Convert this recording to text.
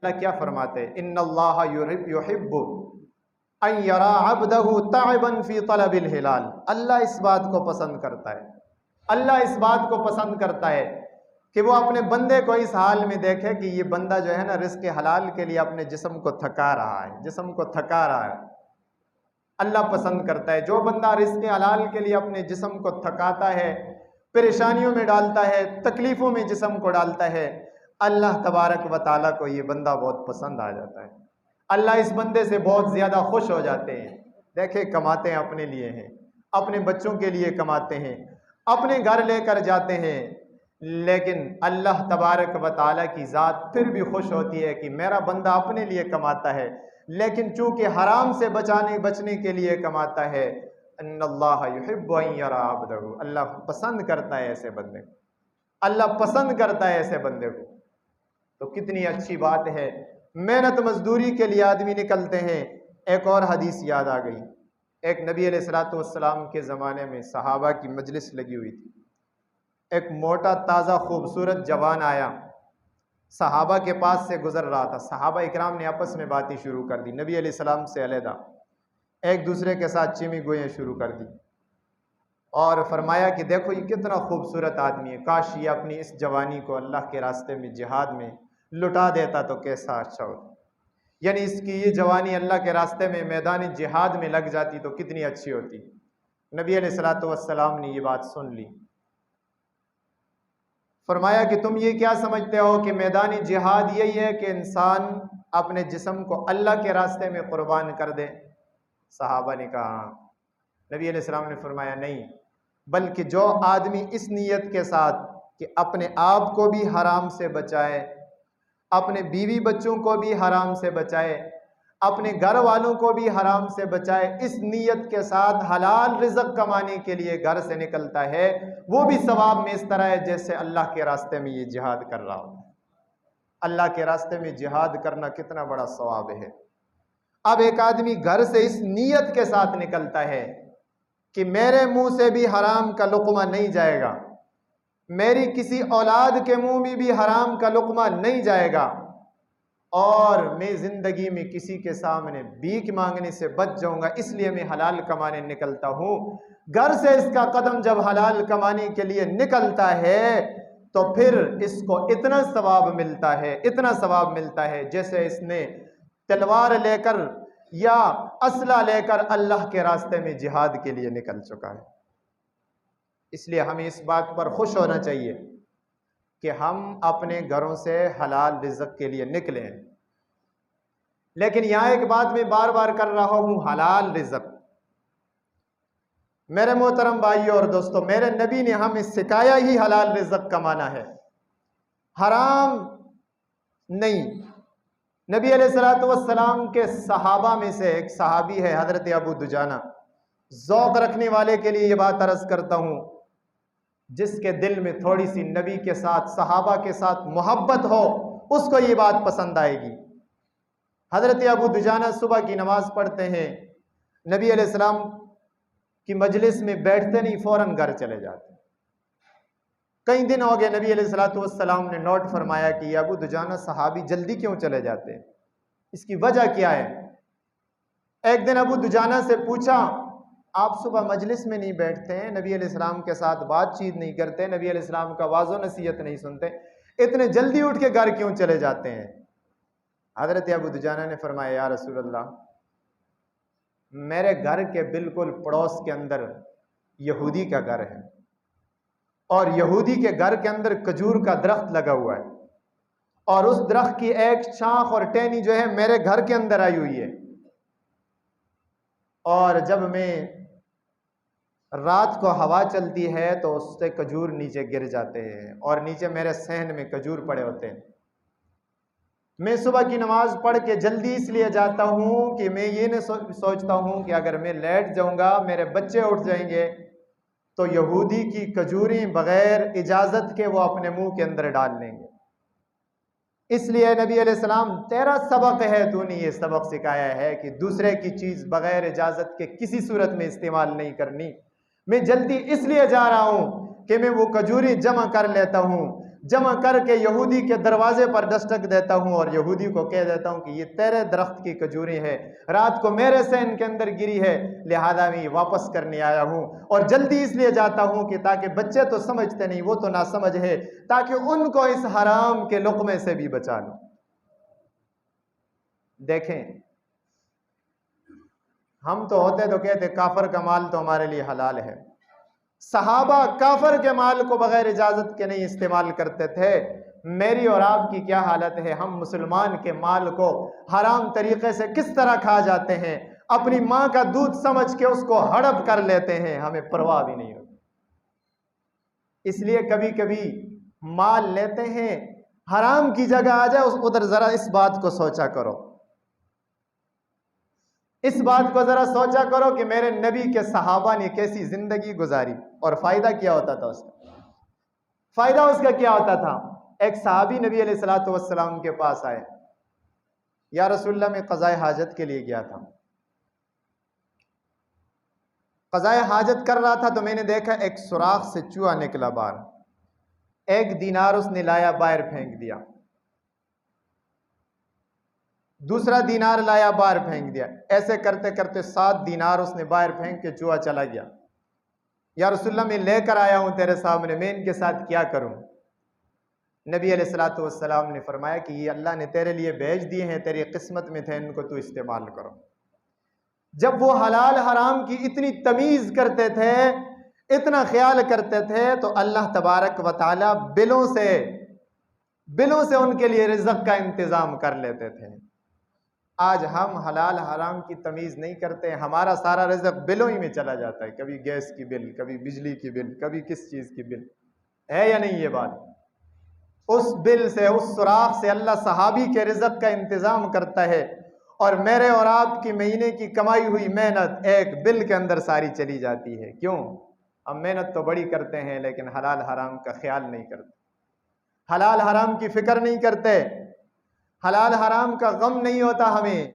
اللہ کیا فرماتے ہیں؟ ان اللہ یحب ان یرا عبدہ تعبا فی طلب الحلال، اللہ اس بات کو پسند کرتا ہے، اللہ اس بات کو پسند کرتا ہے کہ وہ اپنے بندے کو اس حال میں دیکھے کہ یہ بندہ جو ہے نا رزق حلال کے لیے اپنے جسم کو تھکا رہا ہے، جسم کو تھکا رہا ہے۔ اللہ پسند کرتا ہے جو بندہ رزق حلال کے لیے اپنے جسم کو تھکاتا ہے، پریشانیوں میں ڈالتا ہے، تکلیفوں میں جسم کو ڈالتا ہے، اللہ تبارک و تعالیٰ کو یہ بندہ بہت پسند آ جاتا ہے، اللہ اس بندے سے بہت زیادہ خوش ہو جاتے ہیں۔ دیکھیں کماتے ہیں اپنے لیے ہیں، اپنے بچوں کے لیے کماتے ہیں، اپنے گھر لے کر جاتے ہیں، لیکن اللہ تبارک و تعالیٰ کی ذات پھر بھی خوش ہوتی ہے کہ میرا بندہ اپنے لیے کماتا ہے، لیکن چونکہ حرام سے بچنے کے لیے کماتا ہے۔ ان اللہ یحب ان یرا عبدہ، اللہ پسند کرتا ہے ایسے بندے کو، اللہ پسند کرتا ہے ایسے بندے کو۔ تو کتنی اچھی بات ہے، محنت مزدوری کے لیے آدمی نکلتے ہیں۔ ایک اور حدیث یاد آ گئی، ایک نبی علیہ السلام کے زمانے میں صحابہ کی مجلس لگی ہوئی تھی، ایک موٹا تازہ خوبصورت جوان آیا، صحابہ کے پاس سے گزر رہا تھا، صحابہ اکرام نے آپس میں باتیں شروع کر دی، نبی علیہ السلام سے علیحدہ ایک دوسرے کے ساتھ چمی گوئیں شروع کر دی، اور فرمایا کہ دیکھو یہ کتنا خوبصورت آدمی ہے، کاش یہ اپنی اس جوانی کو اللہ کے راستے میں جہاد میں لٹا دیتا تو کیسا اچھا ہوتا، یعنی اس کی یہ جوانی اللہ کے راستے میں میدان جہاد میں لگ جاتی تو کتنی اچھی ہوتی۔ نبی علیہ السلام نے یہ بات سن لی، فرمایا کہ تم یہ کیا سمجھتے ہو کہ میدان جہاد یہی ہے کہ انسان اپنے جسم کو اللہ کے راستے میں قربان کر دے؟ صحابہ نے کہا ہاں۔ نبی علیہ السلام نے فرمایا نہیں، بلکہ جو آدمی اس نیت کے ساتھ کہ اپنے آپ کو بھی حرام سے بچائے، اپنے بیوی بچوں کو بھی حرام سے بچائے، اپنے گھر والوں کو بھی حرام سے بچائے، اس نیت کے ساتھ حلال رزق کمانے کے لیے گھر سے نکلتا ہے، وہ بھی ثواب میں اس طرح ہے جیسے اللہ کے راستے میں یہ جہاد کر رہا ہو۔ اللہ کے راستے میں جہاد کرنا کتنا بڑا ثواب ہے۔ اب ایک آدمی گھر سے اس نیت کے ساتھ نکلتا ہے کہ میرے منہ سے بھی حرام کا لقمہ نہیں جائے گا، میری کسی اولاد کے منہ میں بھی حرام کا لقمہ نہیں جائے گا، اور میں زندگی میں کسی کے سامنے بھیک مانگنے سے بچ جاؤں گا، اس لیے میں حلال کمانے نکلتا ہوں۔ گھر سے اس کا قدم جب حلال کمانے کے لیے نکلتا ہے تو پھر اس کو اتنا ثواب ملتا ہے، اتنا ثواب ملتا ہے جیسے اس نے تلوار لے کر یا اسلحہ لے کر اللہ کے راستے میں جہاد کے لیے نکل چکا ہے۔ اس لیے ہمیں اس بات پر خوش ہونا چاہیے کہ ہم اپنے گھروں سے حلال رزق کے لیے نکلے ہیں، لیکن یہاں ایک بات میں بار بار کر رہا ہوں، حلال رزق۔ میرے محترم بھائیوں اور دوستوں، میرے نبی نے ہمیں سکھایا ہی حلال رزق کمانا ہے، حرام نہیں۔ نبی علیہ السلام کے صحابہ میں سے ایک صحابی ہے حضرت ابو دجانہ، ذوق رکھنے والے کے لیے یہ بات عرض کرتا ہوں، جس کے دل میں تھوڑی سی نبی کے ساتھ، صحابہ کے ساتھ محبت ہو، اس کو یہ بات پسند آئے گی۔ حضرت ابو دجانہ صبح کی نماز پڑھتے ہیں، نبی علیہ السلام کی مجلس میں بیٹھتے نہیں، فوراً گھر چلے جاتے۔ کئی دن ہو گئے، نبی علیہ السلام نے نوٹ فرمایا کہ یہ ابو دجانہ صحابی جلدی کیوں چلے جاتے ہیں، اس کی وجہ کیا ہے؟ ایک دن ابو دجانہ سے پوچھا، آپ صبح مجلس میں نہیں بیٹھتے ہیں، نبی علیہ السلام کے ساتھ بات چیت نہیں کرتے، نبی علیہ السلام کا واعظ و نصیحت نہیں سنتے، اتنے جلدی اٹھ کے گھر کیوں چلے جاتے ہیں؟ حضرت ابو دجانہ نے فرمایا، یا رسول اللہ، میرے گھر کے بالکل پڑوس کے اندر یہودی کا گھر ہے، اور یہودی کے گھر کے اندر کھجور کا درخت لگا ہوا ہے، اور اس درخت کی ایک شاخ اور ٹہنی جو ہے میرے گھر کے اندر آئی ہوئی ہے، اور جب میں رات کو ہوا چلتی ہے تو اس سے کھجور نیچے گر جاتے ہیں، اور نیچے میرے صحن میں کھجور پڑے ہوتے ہیں۔ میں صبح کی نماز پڑھ کے جلدی اس لیے جاتا ہوں کہ میں یہ نہیں سوچتا ہوں کہ اگر میں لیٹ جاؤں گا میرے بچے اٹھ جائیں گے تو یہودی کی کھجوریں بغیر اجازت کے وہ اپنے منہ کے اندر ڈال لیں گے، اس لیے نبی علیہ السلام تیرا سبق ہے، تو نے یہ سبق سکھایا ہے کہ دوسرے کی چیز بغیر اجازت کے کسی صورت میں استعمال نہیں کرنی۔ میں جلدی اس لیے جا رہا ہوں کہ میں وہ کھجوریں جمع کر لیتا ہوں، جمع کر کے یہودی کے دروازے پر دستک دیتا ہوں اور یہودی کو کہہ دیتا ہوں کہ یہ تیرے درخت کی کھجوریں ہے، رات کو میرے سے ان کے اندر گری ہے، لہذا میں یہ واپس کرنے آیا ہوں، اور جلدی اس لیے جاتا ہوں کہ تاکہ بچے تو سمجھتے نہیں، وہ تو نہ سمجھ ہے، تاکہ ان کو اس حرام کے لقمے سے بھی بچا لوں۔ دیکھیں، ہم تو ہوتے تو کہتے کافر کا مال تو ہمارے لیے حلال ہے۔ صحابہ کافر کے مال کو بغیر اجازت کے نہیں استعمال کرتے تھے۔ میری اور آپ کی کیا حالت ہے؟ ہم مسلمان کے مال کو حرام طریقے سے کس طرح کھا جاتے ہیں، اپنی ماں کا دودھ سمجھ کے اس کو ہڑپ کر لیتے ہیں، ہمیں پرواہ بھی نہیں ہوتی۔ اس لیے کبھی کبھی مال لیتے ہیں، حرام کی جگہ آ جائے ادھر ذرا اس بات کو سوچا کرو، اس بات کو ذرا سوچا کرو کہ میرے نبی کے صحابہ نے کیسی زندگی گزاری، اور فائدہ کیا ہوتا تھا اس کا؟ فائدہ اس کا کیا ہوتا تھا؟ ایک صحابی نبی علیہ الصلوۃ والسلام کے پاس آئے، یا رسول اللہ میں قضاء حاجت کے لیے گیا تھا، قضاء حاجت کر رہا تھا تو میں نے دیکھا ایک سوراخ سے چوہا نکلا باہر، 1 دینار اس نے لایا باہر پھینک دیا، دوسرا دینار لایا باہر پھینک دیا، ایسے کرتے کرتے 7 دینار اس نے باہر پھینک کے چوہا چلا گیا۔ یا رسول اللہ میں لے کر آیا ہوں تیرے سامنے، میں ان کے ساتھ کیا کروں؟ نبی علیہ الصلوۃ والسلام نے فرمایا کہ یہ اللہ نے تیرے لیے بھیج دیے ہیں، تیری قسمت میں تھے، ان کو تو استعمال کرو۔ جب وہ حلال حرام کی اتنی تمیز کرتے تھے، اتنا خیال کرتے تھے، تو اللہ تبارک و تعالی بلوں سے ان کے لیے رزق کا انتظام کر لیتے تھے۔ آج ہم حلال حرام کی تمیز نہیں کرتے، ہمارا سارا رزق بلوں ہی میں چلا جاتا ہے، کبھی گیس کی بل، کبھی بجلی کی بل، کبھی کس چیز کی بل، ہے یا نہیں یہ بات؟ اس بل سے، اس سوراخ سے اللہ صحابی کے رزق کا انتظام کرتا ہے، اور میرے اور آپ کی مہینے کی کمائی ہوئی محنت ایک بل کے اندر ساری چلی جاتی ہے۔ کیوں؟ ہم محنت تو بڑی کرتے ہیں لیکن حلال حرام کا خیال نہیں کرتے، حلال حرام کی فکر نہیں کرتے، حلال حرام کا غم نہیں ہوتا ہمیں۔